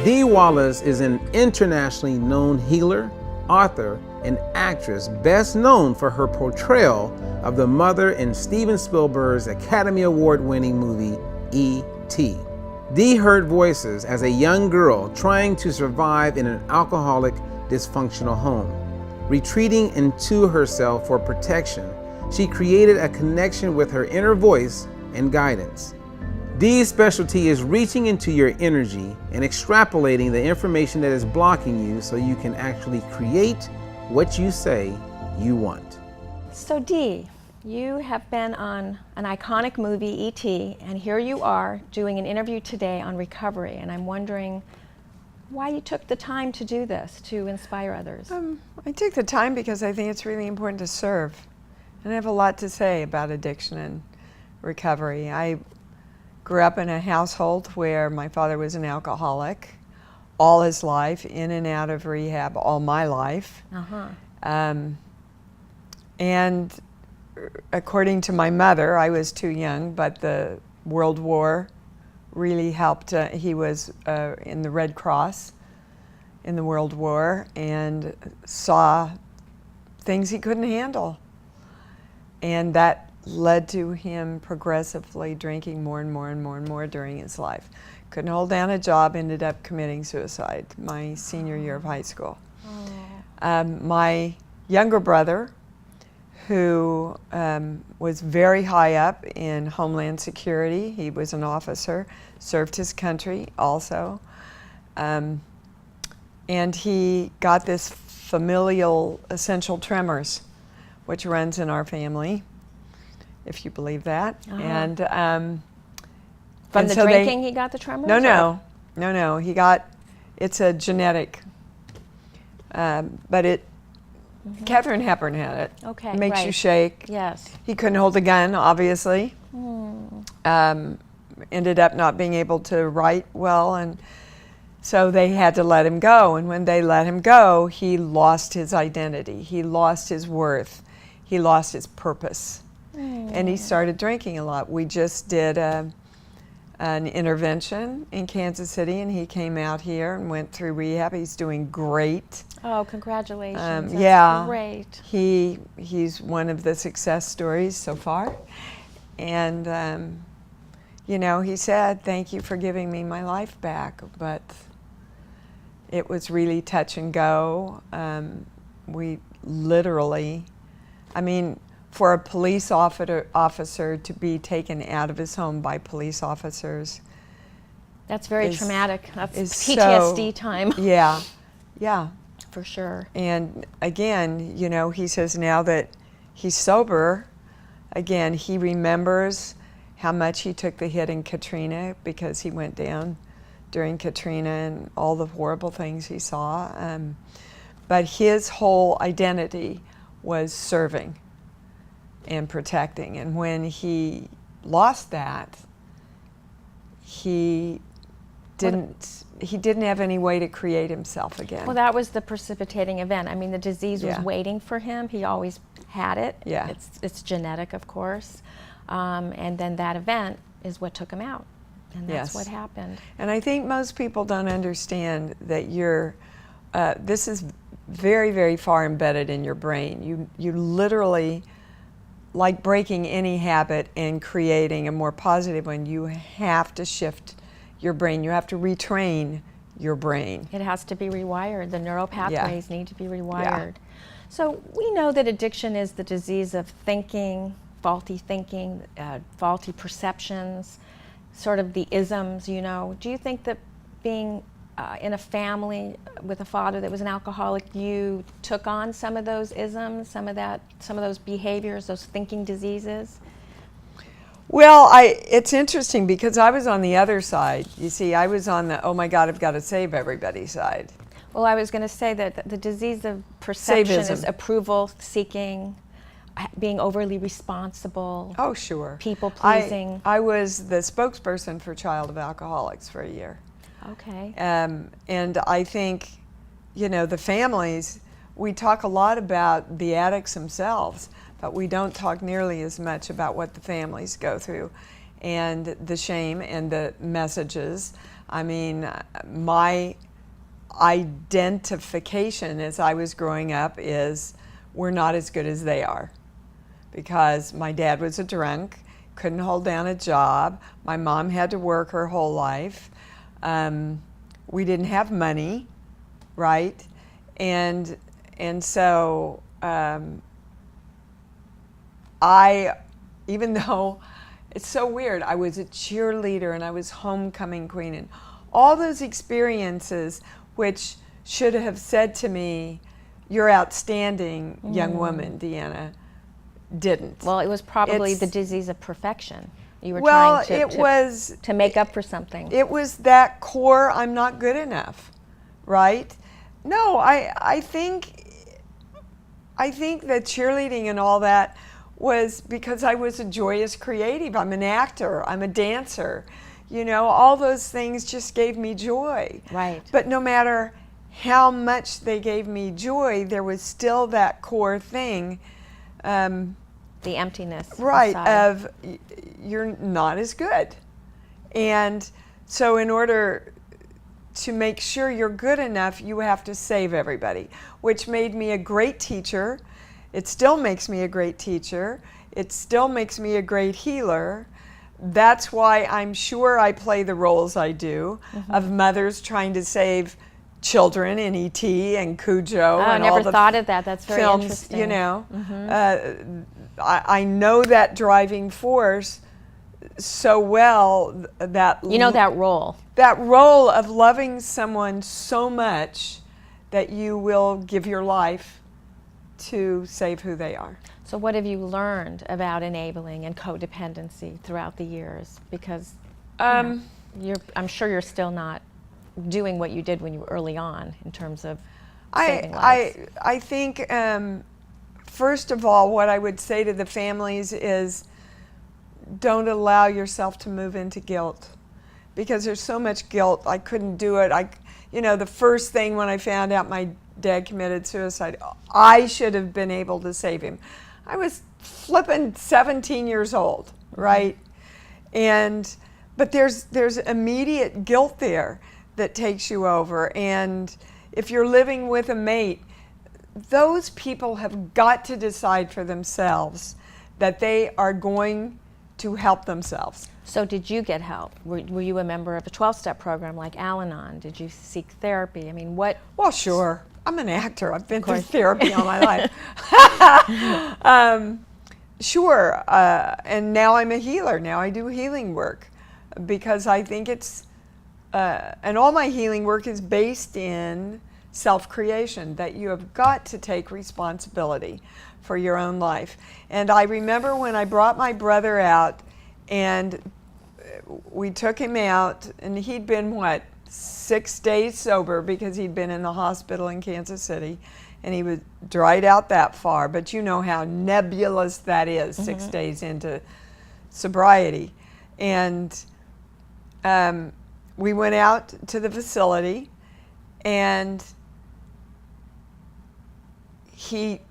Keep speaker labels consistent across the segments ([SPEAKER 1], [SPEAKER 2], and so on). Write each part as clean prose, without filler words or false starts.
[SPEAKER 1] Dee Wallace is an internationally known healer, author, and actress best known for her portrayal of the mother in Steven Spielberg's Academy Award-winning movie, E.T. Dee heard voices as a young girl trying to survive in an alcoholic, dysfunctional home. Retreating into herself for protection, she created a connection with her inner voice and guidance. Dee's specialty is reaching into your energy and extrapolating the information that is blocking you so you can actually create what you say you want.
[SPEAKER 2] So Dee, you have been on an iconic movie, E.T., and here you are doing an interview today on recovery, and I'm wondering why you took the time to do this, to inspire others.
[SPEAKER 3] I took the time because I think it's really important to serve. And I have a lot to say about addiction and recovery. I grew up in a household where my father was an alcoholic all his life, in and out of rehab all my life. And according to my mother, I was too young, but the World War really helped. He was in the Red Cross in the World War and saw things he couldn't handle. And that led to him progressively drinking more and more and more and more during his life. Couldn't hold down a job, ended up committing suicide my senior year of high school. My younger brother, who was very high up in Homeland Security, he was an officer, served his country also, and he got this familial essential tremors, which runs in our family, if you believe that. And
[SPEAKER 2] from the drinking he got the tremors?
[SPEAKER 3] No. He got, it's a genetic, but it, Katharine Hepburn had it.
[SPEAKER 2] Okay,
[SPEAKER 3] it makes
[SPEAKER 2] right.
[SPEAKER 3] you shake.
[SPEAKER 2] Yes.
[SPEAKER 3] He couldn't hold a gun, obviously. Ended up not being able to write well, and so they had to let him go. And when they let him go, he lost his identity. He lost his worth. He lost his purpose. And he started drinking a lot. We just did an intervention in Kansas City, and he came out here and went through rehab. He's doing great.
[SPEAKER 2] Oh, congratulations. That's
[SPEAKER 3] yeah,
[SPEAKER 2] great.
[SPEAKER 3] He's one of the success stories so far. And, you know, he said, "Thank you for giving me my life back." But it was really touch and go. We literally, I mean, for a police officer to be taken out of his home by police officers.
[SPEAKER 2] That's very traumatic. That's
[SPEAKER 3] So,
[SPEAKER 2] PTSD time.
[SPEAKER 3] Yeah.
[SPEAKER 2] For sure.
[SPEAKER 3] And again, you know, he says now that he's sober, again, he remembers how much he took the hit in Katrina because he went down during Katrina and all the horrible things he saw. But his whole identity was serving and protecting. And when he lost that, he didn't have any way to create himself again.
[SPEAKER 2] Well, that was the precipitating event. I mean, the disease was waiting for him. He always had it.
[SPEAKER 3] Yeah.
[SPEAKER 2] It's genetic, of course. And then that event is what took him out. And that's what happened.
[SPEAKER 3] And I think most people don't understand that this is very, very far embedded in your brain. You literally, like breaking any habit and creating a more positive one, you have to shift your brain. You have to retrain your brain.
[SPEAKER 2] It has to be rewired. The neural pathways need to be rewired. So we know that addiction is the disease of thinking, faulty perceptions, sort of the isms, you know. Do you think that being in a family with a father that was an alcoholic, you took on some of those isms, some of those behaviors, those thinking diseases?
[SPEAKER 3] Well, it's interesting because I was on the other side. You see, I was on the, oh my God, I've got to save everybody side.
[SPEAKER 2] Well, I was going to say that the disease of perception is approval seeking, being overly responsible.
[SPEAKER 3] Oh, sure.
[SPEAKER 2] People pleasing.
[SPEAKER 3] I was the spokesperson for Child of Alcoholics for a year.
[SPEAKER 2] Okay.
[SPEAKER 3] And I think, you know, the families, we talk a lot about the addicts themselves, but we don't talk nearly as much about what the families go through. and the shame and the messages. I mean, my identification as I was growing up is we're not as good as they are, because my dad was a drunk, couldn't hold down a job. My mom had to work her whole life. We didn't have money, right? And so even though it's so weird, I was a cheerleader and I was homecoming queen, and all those experiences which should have said to me, "You're outstanding, young woman, Deanna," didn't.
[SPEAKER 2] Well, it was probably the disease of perfection. You were
[SPEAKER 3] Well,
[SPEAKER 2] trying to make up for something.
[SPEAKER 3] It was that core, I'm not good enough, right? No, I think that cheerleading and all that was because I was a joyous creative. I'm an actor, I'm a dancer. You know, all those things just gave me joy.
[SPEAKER 2] Right.
[SPEAKER 3] But no matter how much they gave me joy, there was still that core thing.
[SPEAKER 2] The emptiness.
[SPEAKER 3] Right,
[SPEAKER 2] inside.
[SPEAKER 3] of you're not as good. And so in order to make sure you're good enough, you have to save everybody, which made me a great teacher. It still makes me a great teacher. It still makes me a great healer. That's why I'm sure I play the roles I do of mothers trying to save children in E.T. and Cujo
[SPEAKER 2] I
[SPEAKER 3] and
[SPEAKER 2] never
[SPEAKER 3] all the
[SPEAKER 2] thought of that. That's very
[SPEAKER 3] films,
[SPEAKER 2] interesting.
[SPEAKER 3] you know. I know that driving force so well, that
[SPEAKER 2] You know that role.
[SPEAKER 3] that role of loving someone so much that you will give your life to save who they are.
[SPEAKER 2] So what have you learned about enabling and codependency throughout the years? Because I'm sure you're still not doing what you did when you were early on in terms of saving lives.
[SPEAKER 3] I think, first of all, what I would say to the families is don't allow yourself to move into guilt, because there's so much guilt. I couldn't do it. The first thing when I found out my dad committed suicide, I should have been able to save him. I was flipping 17 years old, right? But there's immediate guilt there that takes you over. And if you're living with a mate, those people have got to decide for themselves that they are going to help themselves.
[SPEAKER 2] So did you get help? Were you a member of a 12-step program like Al-Anon? Did you seek therapy? I mean, what?
[SPEAKER 3] Well, sure. I'm an actor. I've been through therapy all my life. Sure. And now I'm a healer. Now I do healing work because I think it's, and all my healing work is based in self-creation, that you have got to take responsibility for your own life. And I remember when I brought my brother out and we took him out, and he'd been, 6 days sober because he'd been in the hospital in Kansas City, and he was dried out that far. But you know how nebulous that is, 6 days into sobriety. And we went out to the facility, and he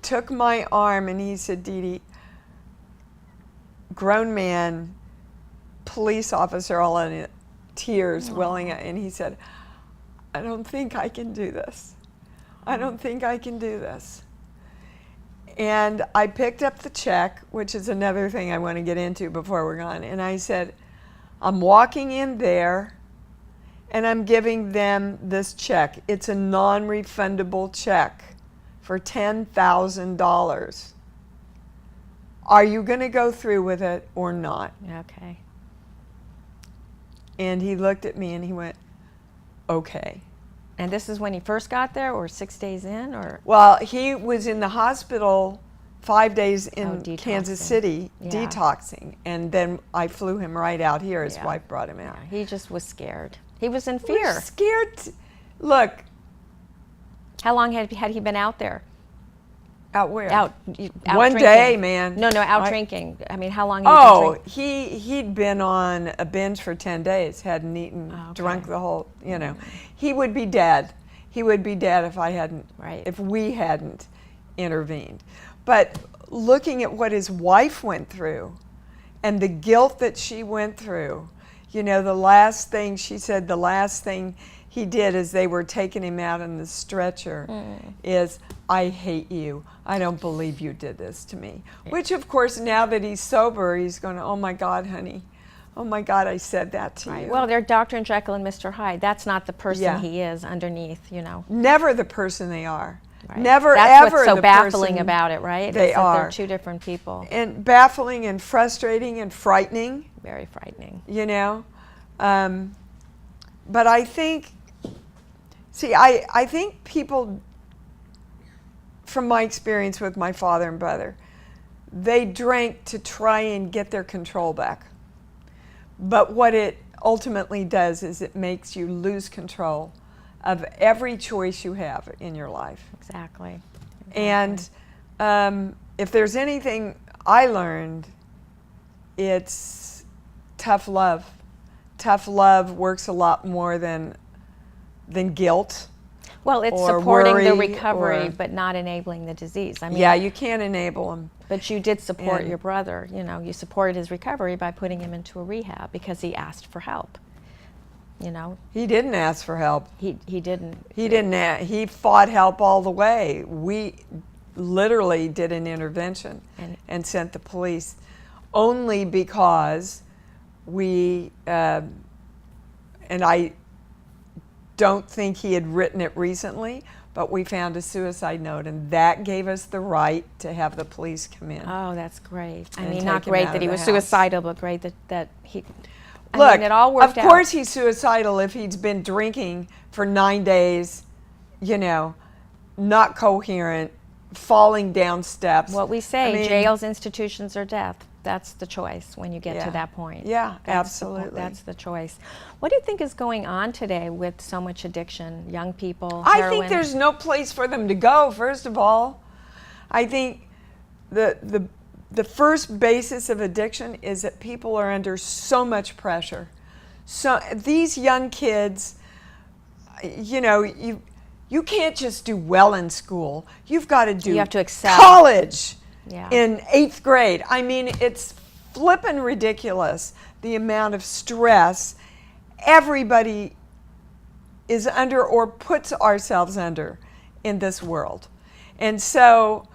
[SPEAKER 3] took my arm and he said, "Dee Dee," grown man, police officer, all in tears, welling up, and he said, "I don't think I can do this. I don't think I can do this." And I picked up the check, which is another thing I want to get into before we're gone, and I said, "I'm walking in there and I'm giving them this check. It's a non-refundable check for $10,000. Are you going to go through with it or not?"
[SPEAKER 2] Okay.
[SPEAKER 3] And he looked at me and he went, "Okay."
[SPEAKER 2] And this is when he first got there, or 6 days in, or?
[SPEAKER 3] Well, he was in the hospital 5 days in
[SPEAKER 2] detoxing.
[SPEAKER 3] Kansas City,
[SPEAKER 2] Yeah.
[SPEAKER 3] detoxing. And then I flew him right out here. His
[SPEAKER 2] Yeah.
[SPEAKER 3] wife brought him out.
[SPEAKER 2] He just was scared. He was in
[SPEAKER 3] He was
[SPEAKER 2] fear.
[SPEAKER 3] scared. Look,
[SPEAKER 2] How long had he been out there?
[SPEAKER 3] out where?
[SPEAKER 2] Out
[SPEAKER 3] One
[SPEAKER 2] drinking?
[SPEAKER 3] day, man.
[SPEAKER 2] No, out
[SPEAKER 3] I-
[SPEAKER 2] drinking. I mean, how long had he been
[SPEAKER 3] Oh,
[SPEAKER 2] drinking?
[SPEAKER 3] he'd been on a binge for 10 days, hadn't eaten,
[SPEAKER 2] Oh, okay.
[SPEAKER 3] drunk the whole, He would be dead. He would be dead if
[SPEAKER 2] Right.
[SPEAKER 3] if we hadn't intervened. But looking at what his wife went through and the guilt that she went through. You know, the last thing she said, the last thing he did as they were taking him out on the stretcher is, I hate you. I don't believe you did this to me. Which, of course, now that he's sober, he's going, oh my God, honey. Oh my God, I said that to you.
[SPEAKER 2] Well, they're Dr. Jekyll and Mr. Hyde. That's not the person
[SPEAKER 3] Yeah.
[SPEAKER 2] he is underneath, you know.
[SPEAKER 3] Never the person they are.
[SPEAKER 2] Right.
[SPEAKER 3] Never,
[SPEAKER 2] That's
[SPEAKER 3] ever
[SPEAKER 2] what's so
[SPEAKER 3] the
[SPEAKER 2] baffling
[SPEAKER 3] person
[SPEAKER 2] about it, right?
[SPEAKER 3] They
[SPEAKER 2] is that
[SPEAKER 3] are.
[SPEAKER 2] They're two different people.
[SPEAKER 3] And baffling and frustrating and frightening.
[SPEAKER 2] Very frightening.
[SPEAKER 3] You know? But I think, I think people, from my experience with my father and brother, they drank to try and get their control back. But what it ultimately does is it makes you lose control of every choice you have in your life.
[SPEAKER 2] Exactly.
[SPEAKER 3] And if there's anything I learned, it's tough love. Tough love works a lot more than guilt.
[SPEAKER 2] Well, it's
[SPEAKER 3] or
[SPEAKER 2] supporting the
[SPEAKER 3] worry
[SPEAKER 2] recovery,
[SPEAKER 3] or-
[SPEAKER 2] but not enabling the disease. I mean,
[SPEAKER 3] Yeah, you can't enable them.
[SPEAKER 2] but you did support
[SPEAKER 3] And-
[SPEAKER 2] your brother. You know, you supported his recovery by putting him into a rehab because he asked for help. You know,
[SPEAKER 3] He didn't ask for help.
[SPEAKER 2] he didn't.
[SPEAKER 3] He fought help all the way. We literally did an intervention and sent the police only because we, and I don't think he had written it recently, but we found a suicide note, and that gave us the right to have the police come in.
[SPEAKER 2] Oh, that's great. I
[SPEAKER 3] And
[SPEAKER 2] mean,
[SPEAKER 3] take
[SPEAKER 2] not
[SPEAKER 3] him
[SPEAKER 2] great
[SPEAKER 3] out
[SPEAKER 2] that
[SPEAKER 3] of
[SPEAKER 2] he
[SPEAKER 3] the
[SPEAKER 2] was
[SPEAKER 3] house.
[SPEAKER 2] suicidal, but great that he. I
[SPEAKER 3] Look,
[SPEAKER 2] mean, it all worked
[SPEAKER 3] of course
[SPEAKER 2] out.
[SPEAKER 3] he's suicidal if he's been drinking for 9 days, you know, not coherent, falling down steps.
[SPEAKER 2] What we say,
[SPEAKER 3] I mean,
[SPEAKER 2] jails, institutions, or death. That's the choice when you get
[SPEAKER 3] Yeah.
[SPEAKER 2] to that point.
[SPEAKER 3] Yeah,
[SPEAKER 2] That's the point.
[SPEAKER 3] absolutely.
[SPEAKER 2] That's the choice. What do you think is going on today with so much addiction? Young people,
[SPEAKER 3] I
[SPEAKER 2] heroin?
[SPEAKER 3] think there's no place for them to go, first of all. I think the first basis of addiction is that people are under so much pressure. So these young kids, you know, you can't just do well in school. You've got to do
[SPEAKER 2] You have to excel.
[SPEAKER 3] college
[SPEAKER 2] Yeah.
[SPEAKER 3] in 8th grade. I mean, it's flippin' ridiculous, the amount of stress everybody is under or puts ourselves under in this world. And so,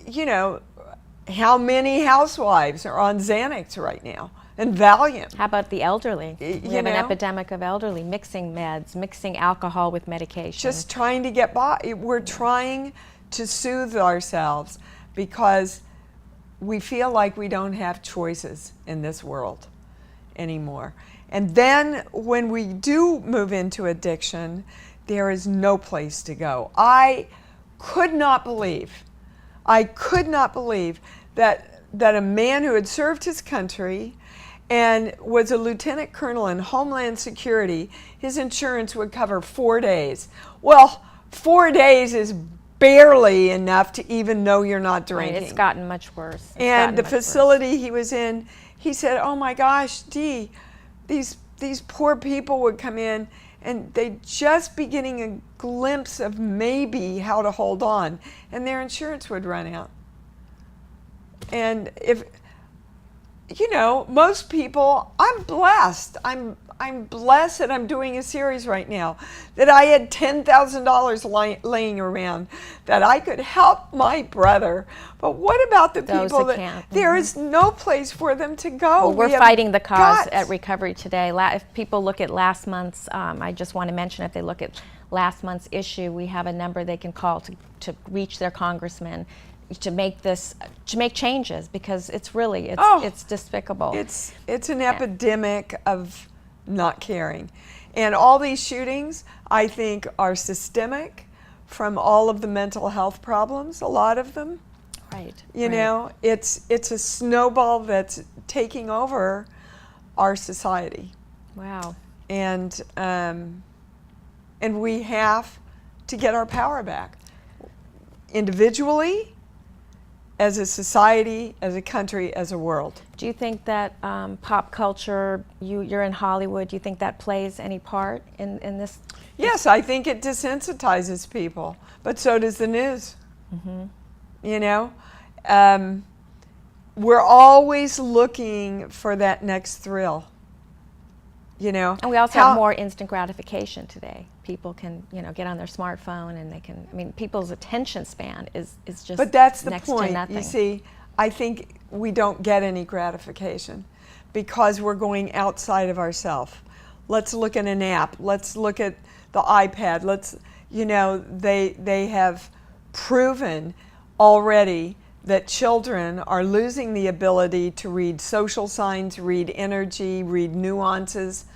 [SPEAKER 3] you know, how many housewives are on Xanax right now and Valium?
[SPEAKER 2] How about the elderly? We
[SPEAKER 3] you
[SPEAKER 2] have an
[SPEAKER 3] know?
[SPEAKER 2] epidemic of elderly mixing meds, mixing alcohol with medication.
[SPEAKER 3] Just trying to get by. We're trying to soothe ourselves because we feel like we don't have choices in this world anymore. And then when we do move into addiction, there is no place to go. I could not believe that a man who had served his country and was a lieutenant colonel in Homeland Security, his insurance would cover 4 days. Well, 4 days is barely enough to even know you're not
[SPEAKER 2] Right,
[SPEAKER 3] drinking.
[SPEAKER 2] it's gotten much worse. It's
[SPEAKER 3] And
[SPEAKER 2] gotten
[SPEAKER 3] the
[SPEAKER 2] much worse.
[SPEAKER 3] facility he was in, he said, oh my gosh, Dee, these poor people would come in and they'd just be getting a glimpse of maybe how to hold on, and their insurance would run out. And if, you know, most people, I'm blessed. I'm blessed that I'm doing a series right now, that I had $10,000 laying around, that I could help my brother. But what about the
[SPEAKER 2] Those
[SPEAKER 3] people
[SPEAKER 2] that
[SPEAKER 3] that
[SPEAKER 2] can't.
[SPEAKER 3] there is no place for them to go?
[SPEAKER 2] Well, we're
[SPEAKER 3] We have
[SPEAKER 2] fighting the cause
[SPEAKER 3] got-
[SPEAKER 2] at Recovery Today. If people look at last month's, I just want to mention, if they look at last month's issue, we have a number they can call to reach their congressman to make changes, because it's really, it's despicable.
[SPEAKER 3] It's an epidemic of not caring. And all these shootings, I think, are systemic from all of the mental health problems, a lot of them.
[SPEAKER 2] Right.
[SPEAKER 3] You
[SPEAKER 2] right.
[SPEAKER 3] know, it's a snowball that's taking over our society.
[SPEAKER 2] Wow.
[SPEAKER 3] And we have to get our power back. Individually, as a society, as a country, as a world.
[SPEAKER 2] Do you think that pop culture, you're in Hollywood, do you think that plays any part in this?
[SPEAKER 3] Yes, I think it desensitizes people, but so does the news.
[SPEAKER 2] Mm-hmm.
[SPEAKER 3] You know, we're always looking for that next thrill. You know,
[SPEAKER 2] And we also have more instant gratification today. People can, get on their smartphone and they can, people's attention span is just
[SPEAKER 3] But that's the
[SPEAKER 2] next
[SPEAKER 3] point.
[SPEAKER 2] to nothing.
[SPEAKER 3] You see, I think we don't get any gratification because we're going outside of ourselves. Let's look at an app. Let's look at the iPad. They have proven already that children are losing the ability to read social signs, read energy, read nuances.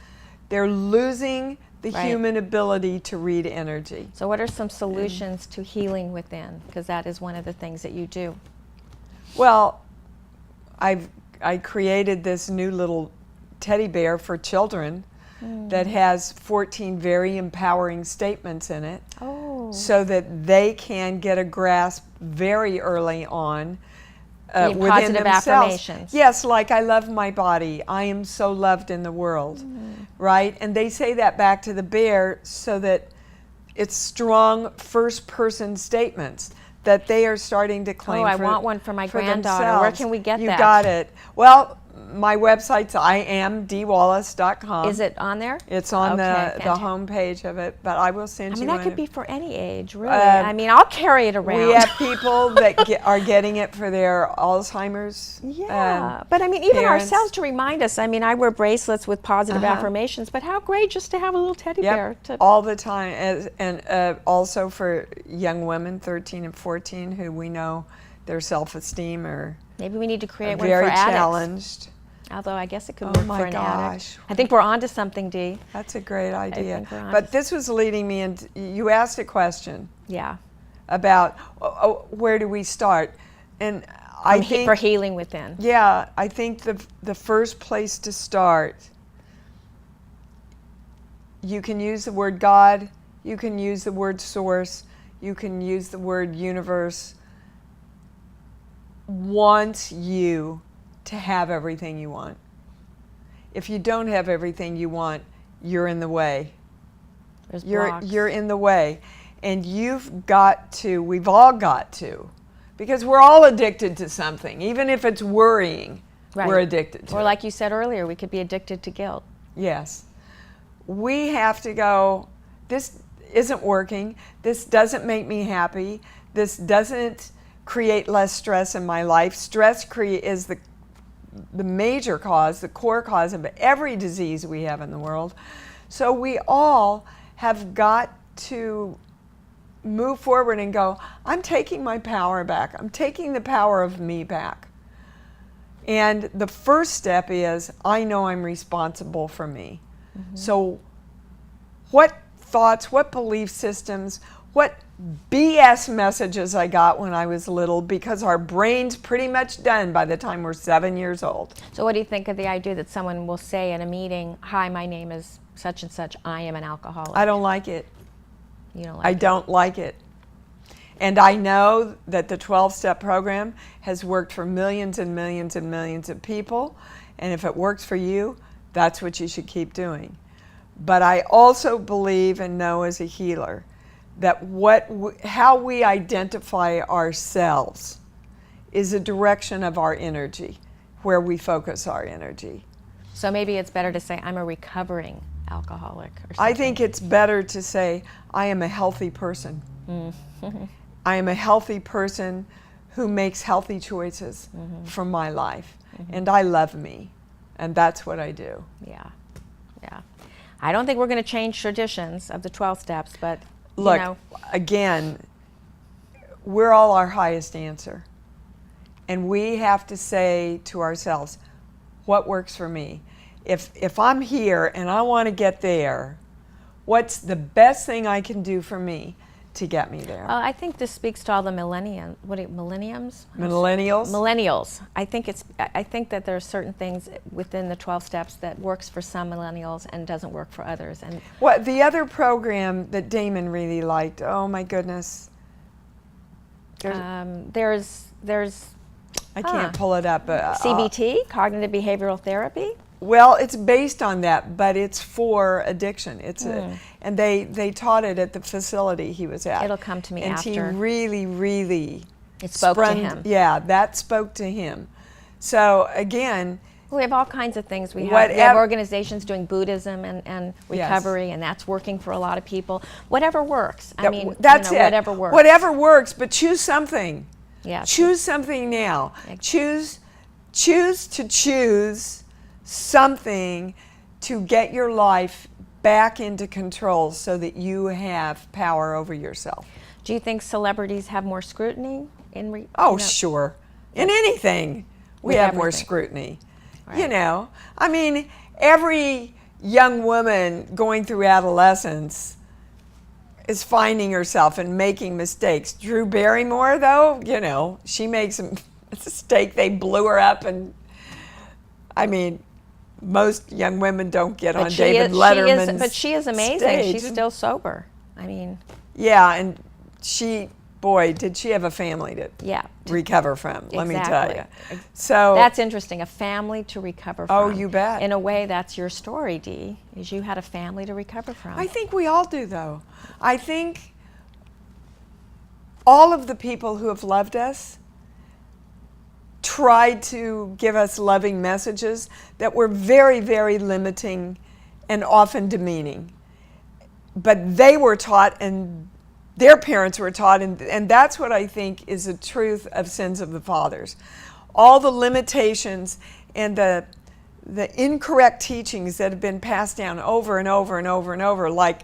[SPEAKER 3] They're losing the
[SPEAKER 2] Right.
[SPEAKER 3] human ability to read energy.
[SPEAKER 2] So what are some solutions to healing within? Because that is one of the things that you do.
[SPEAKER 3] Well, I created this new little teddy bear for children that has 14 very empowering statements in it.
[SPEAKER 2] Oh.
[SPEAKER 3] So that they can get a grasp very early on within
[SPEAKER 2] positive
[SPEAKER 3] themselves.
[SPEAKER 2] affirmations.
[SPEAKER 3] Yes, like I love my body. I am so loved in the world, right? And they say that back to the bear so that it's strong first-person statements that they are starting to claim.
[SPEAKER 2] I want one for my granddaughter.
[SPEAKER 3] themselves.
[SPEAKER 2] Where can we get
[SPEAKER 3] you
[SPEAKER 2] that?
[SPEAKER 3] You got it. Well, my website's IamDeeWallace.com.
[SPEAKER 2] Is it on there?
[SPEAKER 3] It's on
[SPEAKER 2] Okay,
[SPEAKER 3] the
[SPEAKER 2] fantastic.
[SPEAKER 3] home page of it, but I will send you
[SPEAKER 2] that
[SPEAKER 3] one.
[SPEAKER 2] could be for any age, really. I'll carry it around.
[SPEAKER 3] We have people that are getting it for their Alzheimer's.
[SPEAKER 2] Yeah, but even
[SPEAKER 3] parents.
[SPEAKER 2] ourselves to remind us. I wear bracelets with positive affirmations, but how great just to have a little teddy bear.
[SPEAKER 3] All the time. And also for young women, 13 and 14, who we know their self-esteem are
[SPEAKER 2] maybe we need to create one for
[SPEAKER 3] very
[SPEAKER 2] addicts.
[SPEAKER 3] challenged.
[SPEAKER 2] Although I guess it could work
[SPEAKER 3] my
[SPEAKER 2] for an addict.
[SPEAKER 3] gosh.
[SPEAKER 2] I think we're onto something, Dee.
[SPEAKER 3] That's a great idea.
[SPEAKER 2] think we're onto
[SPEAKER 3] But this was leading me into, you asked a question
[SPEAKER 2] Yeah.
[SPEAKER 3] about where do we start? And I think
[SPEAKER 2] For healing within.
[SPEAKER 3] Yeah, I think the first place to start, you can use the word God, you can use the word source, you can use the word universe, wants you to have everything you want. If you don't have everything you want, you're in the way.
[SPEAKER 2] There's blocks.
[SPEAKER 3] You're in the way. And we've all got to, because we're all addicted to something. Even if it's worrying, we're addicted to it.
[SPEAKER 2] Or like you said earlier, we could be addicted to guilt.
[SPEAKER 3] Yes. We have to go, this isn't working, this doesn't make me happy, this doesn't create less stress in my life. Stress is the major cause, the core cause of every disease we have in the world. So we all have got to move forward and go, I'm taking my power back. I'm taking the power of me back. And the first step is, I know I'm responsible for me. So what thoughts, what belief systems, what BS messages I got when I was little, because our brain's pretty much done by the time we're 7 years old.
[SPEAKER 2] So what do you think of the idea that someone will say in a meeting, hi, my name is such and such, I am an alcoholic?
[SPEAKER 3] I don't like it.
[SPEAKER 2] You don't like
[SPEAKER 3] I
[SPEAKER 2] it?
[SPEAKER 3] don't like it. And I know that the 12-step program has worked for millions and millions and millions of people. And if it works for you, that's what you should keep doing. But I also believe and know as a healer that how we identify ourselves is a direction of our energy, where we focus our energy.
[SPEAKER 2] So maybe it's better to say, I'm a recovering alcoholic or something.
[SPEAKER 3] I think it's better to say, I am a healthy person. I am a healthy person who makes healthy choices for my life. And I love me. And that's what I do.
[SPEAKER 2] Yeah. I don't think we're going to change traditions of the 12 steps, but
[SPEAKER 3] Look, again, we're all our highest answer. And we have to say to ourselves, what works for me? If I'm here and I want to get there, what's the best thing I can do for me to get me there?
[SPEAKER 2] I think this speaks to all the millenniums. Millennials. I think that there are certain things within the 12 steps that works for some millennials and doesn't work for others. And
[SPEAKER 3] the other program that Damon really liked, oh my goodness.
[SPEAKER 2] there's
[SPEAKER 3] I can't pull it up.
[SPEAKER 2] CBT, cognitive behavioral therapy.
[SPEAKER 3] Well, it's based on that, but it's for addiction. And they taught it at the facility he was at.
[SPEAKER 2] It'll come to me
[SPEAKER 3] and
[SPEAKER 2] after.
[SPEAKER 3] he really, really
[SPEAKER 2] It spoke to him.
[SPEAKER 3] Yeah, that spoke to him. So again,
[SPEAKER 2] We have all kinds of things. We have
[SPEAKER 3] Whatever-
[SPEAKER 2] organizations doing Buddhism and recovery, and that's working for a lot of people. Whatever works. I mean,
[SPEAKER 3] that's it.
[SPEAKER 2] whatever works.
[SPEAKER 3] Whatever works, but choose something.
[SPEAKER 2] Yeah.
[SPEAKER 3] Choose something now. Choose to choose something to get your life back into control so that you have power over yourself.
[SPEAKER 2] Do you think celebrities have more scrutiny in?
[SPEAKER 3] Sure. In anything, we have more scrutiny.
[SPEAKER 2] Right.
[SPEAKER 3] You know, I mean, every young woman going through adolescence is finding herself and making mistakes. Drew Barrymore, though, you know, she makes a mistake. They blew her up, and I mean, most young women don't get on David Letterman's
[SPEAKER 2] but she is amazing.
[SPEAKER 3] stage.
[SPEAKER 2] She's still sober. I mean,
[SPEAKER 3] yeah, and boy, did she have a family to recover from, let me tell you. So
[SPEAKER 2] that's interesting, a family to recover from.
[SPEAKER 3] Oh, you bet.
[SPEAKER 2] In a way, that's your story, Dee, is you had a family to recover from.
[SPEAKER 3] I think we all do, though. I think all of the people who have loved us tried to give us loving messages that were very, very limiting and often demeaning. But they were taught, and their parents were taught, and that's what I think is the truth of sins of the fathers. All the limitations and the incorrect teachings that have been passed down over and over and over and over, like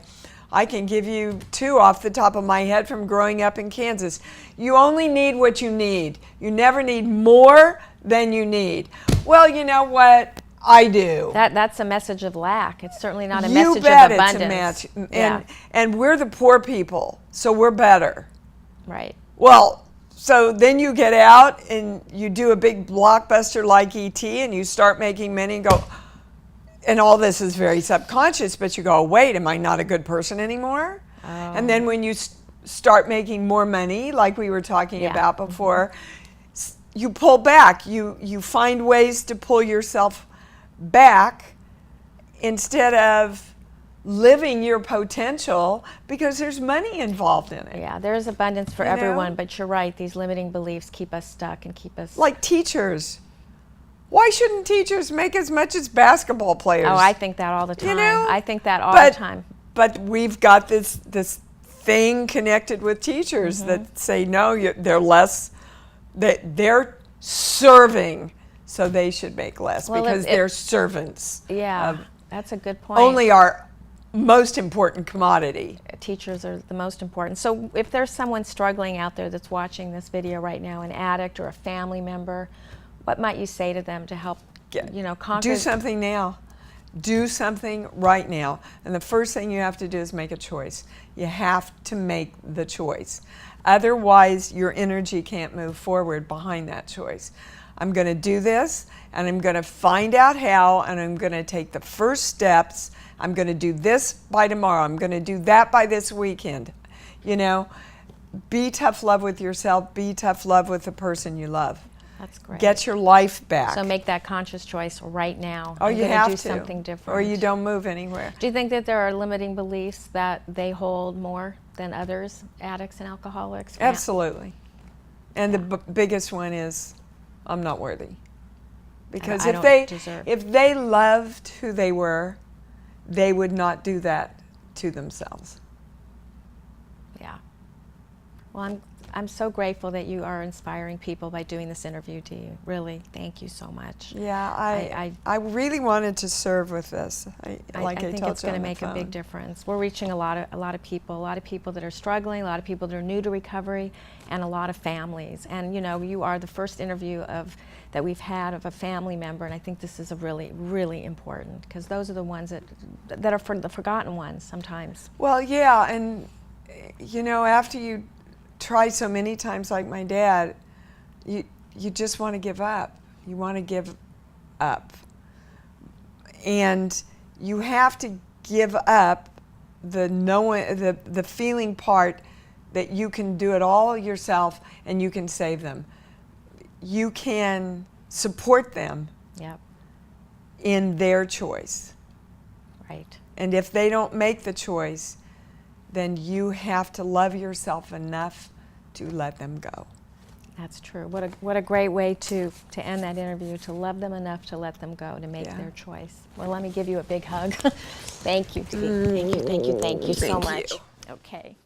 [SPEAKER 3] I can give you two off the top of my head from growing up in Kansas. You only need what you need. You never need more than you need. Well, you know what? I do.
[SPEAKER 2] That's a message of lack. It's certainly not a
[SPEAKER 3] You
[SPEAKER 2] message
[SPEAKER 3] bet
[SPEAKER 2] of abundance.
[SPEAKER 3] It's a match. And we're the poor people, so we're better.
[SPEAKER 2] Right.
[SPEAKER 3] Well, so then you get out and you do a big blockbuster like E.T. and you start making money and go, and all this is very subconscious, but you go, wait, am I not a good person anymore?
[SPEAKER 2] Oh.
[SPEAKER 3] And then when you start making more money, like we were talking about before, you pull back. You find ways to pull yourself back instead of living your potential because there's money involved in it.
[SPEAKER 2] Yeah, there's abundance for everyone, but you're right, these limiting beliefs keep us stuck and keep us...
[SPEAKER 3] Like teachers. Why shouldn't teachers make as much as basketball players?
[SPEAKER 2] Oh, I think that all the time.
[SPEAKER 3] You know?
[SPEAKER 2] I think that all the time.
[SPEAKER 3] But we've got this thing connected with teachers that say, no, they're less, they're serving, so they should make less because they're servants.
[SPEAKER 2] Yeah, that's a good point.
[SPEAKER 3] Only our most important commodity.
[SPEAKER 2] Teachers are the most important. So if there's someone struggling out there that's watching this video right now, an addict or a family member, what might you say to them to help, conquer?
[SPEAKER 3] Do something now. Do something right now. And the first thing you have to do is make a choice. You have to make the choice. Otherwise, your energy can't move forward behind that choice. I'm going to do this, and I'm going to find out how, and I'm going to take the first steps. I'm going to do this by tomorrow. I'm going to do that by this weekend. Be tough love with yourself. Be tough love with the person you love.
[SPEAKER 2] That's great.
[SPEAKER 3] Get your life back.
[SPEAKER 2] So make that conscious choice right now.
[SPEAKER 3] Oh, you have to.
[SPEAKER 2] Do something different.
[SPEAKER 3] Or you don't move anywhere.
[SPEAKER 2] Do you think that there are limiting beliefs that they hold more than others, addicts and alcoholics?
[SPEAKER 3] Absolutely. And the biggest one is, I'm not worthy. Because if they loved who they were, they would not do that to themselves.
[SPEAKER 2] Yeah. Well, I'm so grateful that you are inspiring people by doing this interview to you. Really, thank you so much.
[SPEAKER 3] Yeah, I really wanted to serve with this. I
[SPEAKER 2] think it's going to make a big difference. We're reaching a lot of people that are struggling, a lot of people that are new to recovery, and a lot of families. And you are the first interview that we've had of a family member, and I think this is a really, really important because those are the ones that are the forgotten ones sometimes.
[SPEAKER 3] Well, yeah, and after you try so many times like my dad, you just want to give up. You want to give up. And you have to give up the feeling part that you can do it all yourself and you can save them. You can support them in their choice.
[SPEAKER 2] Right.
[SPEAKER 3] And if they don't make the choice, then you have to love yourself enough to let them go.
[SPEAKER 2] That's true. What a great way to end that interview, to love them enough to let them go, to make their choice. Well, let me give you a big hug. Thank you, Dee. Thank you so much. Okay.